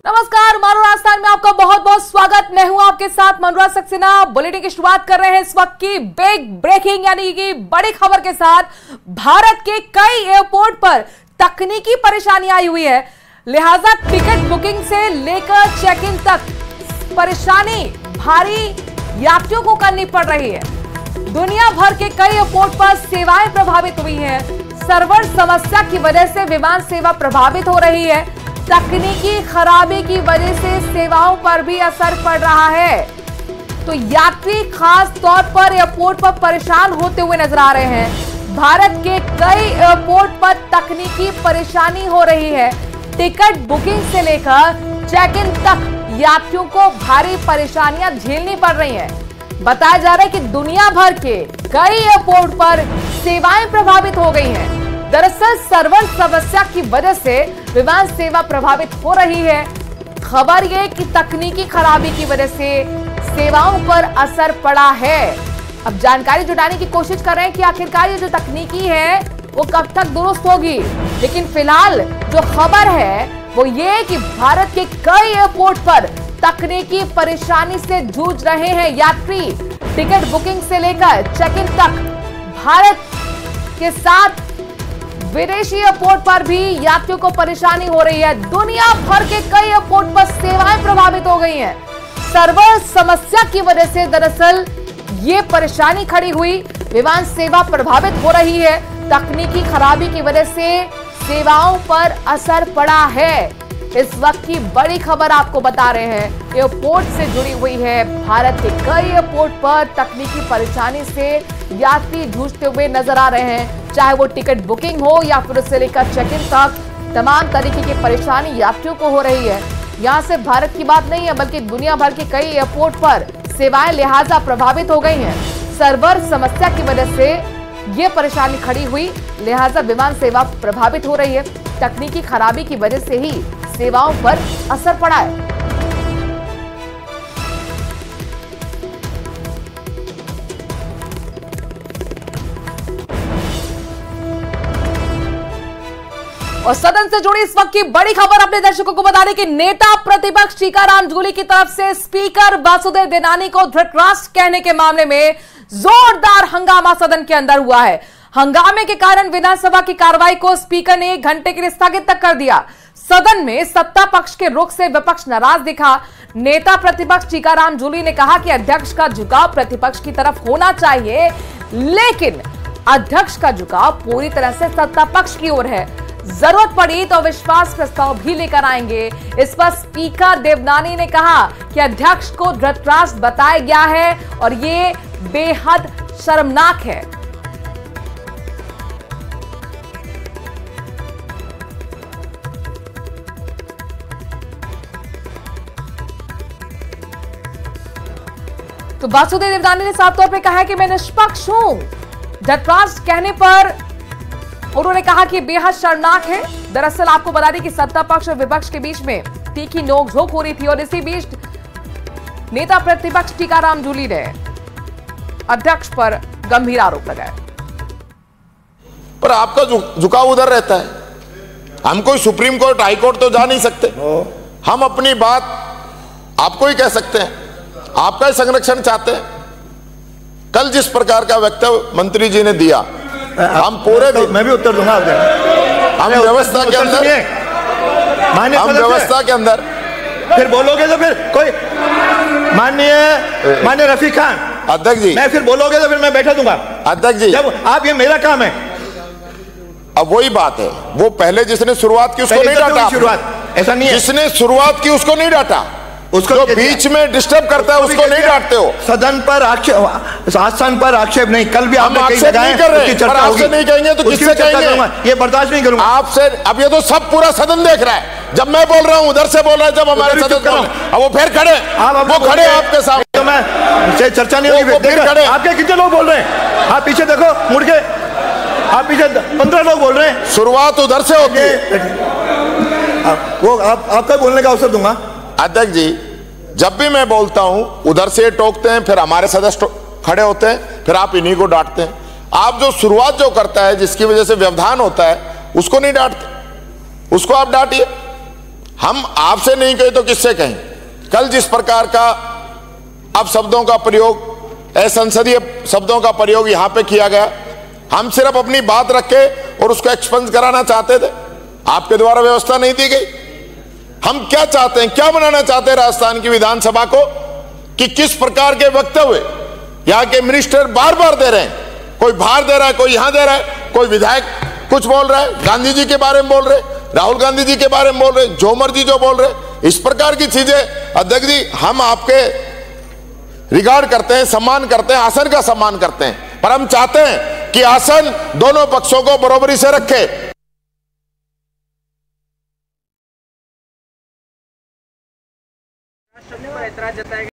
नमस्कार, मानो राजस्थान में आपका बहुत बहुत स्वागत। मैं हूं आपके साथ मनोज सक्सेना। बुलेटिन की शुरुआत कर रहे हैं इस वक्त की बिग ब्रेकिंग यानी कि बड़ी खबर के साथ। भारत के कई एयरपोर्ट पर तकनीकी परेशानी आई हुई है, लिहाजा टिकट बुकिंग से लेकर चेक इन तक परेशानी भारी यात्रियों को करनी पड़ रही है। दुनिया भर के कई एयरपोर्ट पर सेवाएं प्रभावित हुई हैं। सर्वर समस्या की वजह से विमान सेवा प्रभावित हो रही है। तकनीकी खराबी की वजह से सेवाओं पर भी असर पड़ रहा है। तो यात्री खास तौर पर एयरपोर्ट पर परेशान होते हुए नजर आ रहे हैं। भारत के कई एयरपोर्ट पर तकनीकी परेशानी हो रही है। टिकट बुकिंग से लेकर चेक इन तक यात्रियों को भारी परेशानियां झेलनी पड़ रही हैं। बताया जा रहा है कि दुनिया भर के कई एयरपोर्ट पर सेवाएं प्रभावित हो गई हैं। दरअसल सर्वर समस्या की वजह से विमान सेवा प्रभावित हो रही है। खबर यह कि तकनीकी खराबी की वजह से सेवाओं पर असर पड़ा है। अब जानकारी जुटाने की कोशिश कर रहे हैं कि आखिरकार ये जो तकनीकी है वो कब तक दुरुस्त होगी। लेकिन फिलहाल जो खबर है वो ये कि भारत के कई एयरपोर्ट पर तकनीकी परेशानी से जूझ रहे हैं यात्री। टिकट बुकिंग से लेकर चेक इन तक भारत के साथ विदेशी एयरपोर्ट पर भी यात्रियों को परेशानी हो रही है। दुनिया भर के कई एयरपोर्ट पर सेवाएं प्रभावित हो गई हैं। सर्वर समस्या की वजह से दरअसल ये परेशानी खड़ी हुई, विमान सेवा प्रभावित हो रही है। तकनीकी खराबी की वजह से सेवाओं पर असर पड़ा है। इस वक्त की बड़ी खबर आपको बता रहे हैं, एयरपोर्ट से जुड़ी हुई है। भारत के कई एयरपोर्ट पर तकनीकी परेशानी से यात्री जूझते हुए नजर आ रहे हैं, चाहे वो टिकट बुकिंग हो या फिर उससे लेकर चेक इन तक तमाम तरीके की परेशानी यात्रियों को हो रही है। यहां से भारत की बात नहीं है बल्कि दुनिया भर के कई एयरपोर्ट पर सेवाएं लिहाजा प्रभावित हो गई हैं। सर्वर समस्या की वजह से ये परेशानी खड़ी हुई, लिहाजा विमान सेवा प्रभावित हो रही है। तकनीकी खराबी की वजह से ही सेवाओं पर असर पड़ा है। और सदन से जुड़ी इस वक्त की बड़ी खबर अपने दर्शकों को बता दें कि नेता प्रतिपक्ष टीकाराम जूली की तरफ से स्पीकर वासुदेव देवनानी को धृतराष्ट्र कहने के मामले में जोरदार हंगामा सदन के अंदर हुआ है। हंगामे के कारण विधानसभा की कार्रवाई को स्पीकर ने 1 घंटे के लिए स्थगित तक कर दिया। सदन में सत्ता पक्ष के रुख से विपक्ष नाराज दिखा। नेता प्रतिपक्ष टीकाराम जूली ने कहा कि अध्यक्ष का झुकाव प्रतिपक्ष की तरफ होना चाहिए, लेकिन अध्यक्ष का झुकाव पूरी तरह से सत्ता पक्ष की ओर है। जरूरत पड़ी तो विश्वास प्रस्ताव भी लेकर आएंगे। इस पर स्पीकर देवनानी ने कहा कि अध्यक्ष को धृतराष्ट्र बताया गया है और ये बेहद शर्मनाक है। तो वासुदेव देवनानी ने साफ तौर पे कहा है कि मैं निष्पक्ष हूं। धृतराष्ट्र कहने पर उन्होंने कहा कि बेहद शर्मनाक है। दरअसल आपको बता दें कि सत्ता पक्ष और विपक्ष के बीच में तीखी नोकझोंक हो रही थी और इसी बीच नेता प्रतिपक्ष टीकाराम जूली ने अध्यक्ष पर गंभीर आरोप लगाए। पर आपका झुकाव उधर रहता है। हम कोई सुप्रीम कोर्ट हाई कोर्ट तो जा नहीं सकते। हम अपनी बात आपको ही कह सकते हैं, आपका ही संरक्षण चाहते हैं। कल जिस प्रकार का वक्तव्य मंत्री जी ने दिया, हम पूरे तो मैं भी उत्तर दूंगा। हम व्यवस्था के अंदर, हम व्यवस्था के अंदर फिर बोलोगे तो फिर कोई माननीय रफीक खान अध्यक्ष जी, मैं फिर बोलोगे तो फिर मैं बैठा दूंगा। अध्यक्ष जी, जब आप, ये मेरा काम है। अब वही बात है, वो पहले जिसने शुरुआत की उसको नहीं डांटा। शुरुआत ऐसा नहीं है, जिसने शुरुआत की उसको नहीं डांटा, उसको जो बीच में डिस्टर्ब करता है उसको नहीं डांटते हो। सदन पर आक्षेप, शासन पर आक्षेप नहीं। कल भी आपने कई जगह नहीं कर रहे, पर आपसे नहीं कहेंगे तो किससे कहेंगे? ये बर्दाश्त नहीं करूंगा आपसे। अब ये तो सब पूरा सदन देख रहा है। जब मैं बोल रहा हूं उधर से बोल रहा है, जब हमारे सदन अब वो फिर खड़े, वो खड़े आपके सामने, तो मैं चर्चा नहीं होगी। आपके कितने लोग बोल रहे हैं? आप पीछे देखो मुड़ के, आप पीछे 15 लोग बोल रहे हैं। शुरुआत उधर से होती है। वो आपका बोलने का अवसर दूंगा। अध्यक्ष जी, जब भी मैं बोलता हूं उधर से टोकते हैं, फिर हमारे सदस्य खड़े होते हैं, फिर आप इन्हीं को डांटते हैं। आप जो शुरुआत जो करता है जिसकी वजह से व्यवधान होता है उसको नहीं डांटते, उसको आप डांटिए। हम आपसे नहीं कहे तो किससे कहें? कल जिस प्रकार का अब शब्दों का प्रयोग, असंसदीय शब्दों का प्रयोग यहां पे किया गया, हम सिर्फ अपनी बात रखे और उसको एक्सपेंस कराना चाहते थे, आपके द्वारा व्यवस्था नहीं दी गई। हम क्या चाहते हैं, क्या बनाना चाहते हैं राजस्थान की विधानसभा को, कि किस प्रकार के वक्तव्य यहां के मिनिस्टर बार बार दे रहे हैं, कोई बाहर दे रहा है, कोई यहां दे रहा है, कोई विधायक कुछ बोल रहा है, गांधी जी के बारे में बोल रहे, राहुल गांधी जी के बारे में बोल रहे, जो मर्जी जो बोल रहे, इस प्रकार की चीजें। अध्यक्ष जी, हम आपके रिगार्ड करते हैं, सम्मान करते हैं, आसन का सम्मान करते हैं, पर हम चाहते हैं कि आसन दोनों पक्षों को बराबरी से रखे।